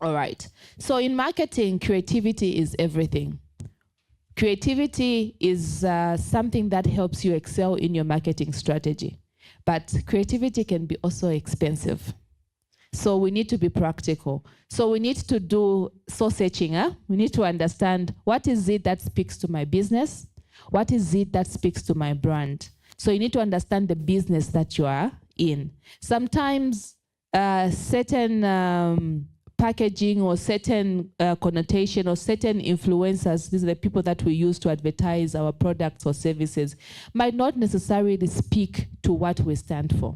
All right. So in marketing, creativity is everything. Creativity is something that helps you excel in your marketing strategy. But creativity can be also expensive. So we need to be practical. So we need to do soul searching. We need to understand what is it that speaks to my business? What is it that speaks to my brand? So you need to understand the business that you are in. Sometimes certain packaging or certain connotation or certain influencers, these are the people that we use to advertise our products or services, might not necessarily speak to what we stand for.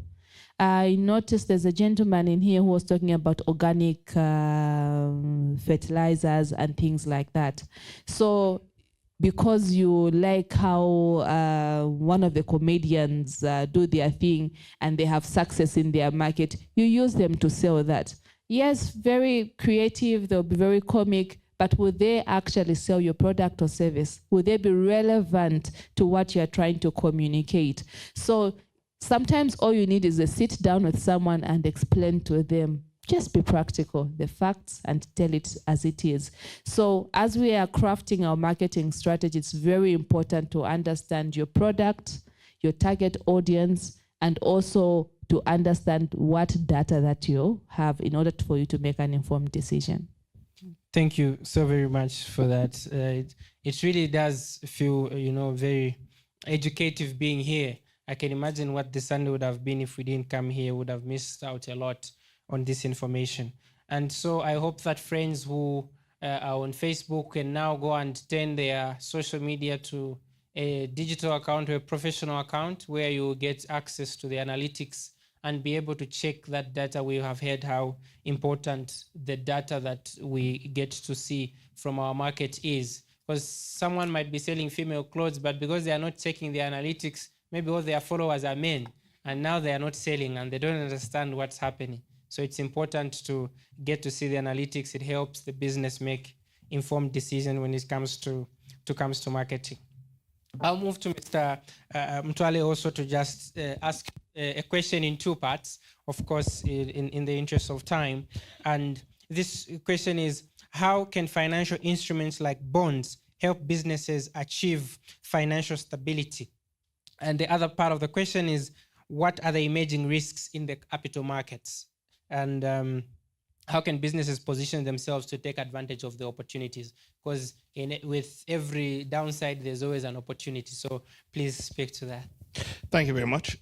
I noticed there's a gentleman in here who was talking about organic fertilizers and things like that. So because you like how one of the comedians do their thing and they have success in their market, you use them to sell that. Yes, very creative, they'll be very comic, but will they actually sell your product or service? Will they be relevant to what you're trying to communicate? So sometimes all you need is a sit down with someone and explain to them. Just be practical, the facts, and tell it as it is. So as we are crafting our marketing strategy, it's very important to understand your product, your target audience, and also to understand what data that you have in order for you to make an informed decision. Thank you so very much for that. It really does feel, very educative being here. I can imagine what the Sunday would have been if we didn't come here, would have missed out a lot on this information. And so I hope that friends who are on Facebook can now go and turn their social media to a digital account or a professional account where you get access to the analytics and be able to check that data. We have heard how important the data that we get to see from our market is. Because someone might be selling female clothes, but because they are not checking the analytics, maybe all their followers are men, and now they are not selling and they don't understand what's happening. So it's important to get to see the analytics. It helps the business make informed decisions when it comes to marketing. I'll move to Mr. Mtwale also to just ask a question in two parts, of course, in the interest of time. And this question is, how can financial instruments like bonds help businesses achieve financial stability? And the other part of the question is, what are the emerging risks in the capital markets? And how can businesses position themselves to take advantage of the opportunities? Because with every downside, there's always an opportunity. So please speak to that. Thank you very much.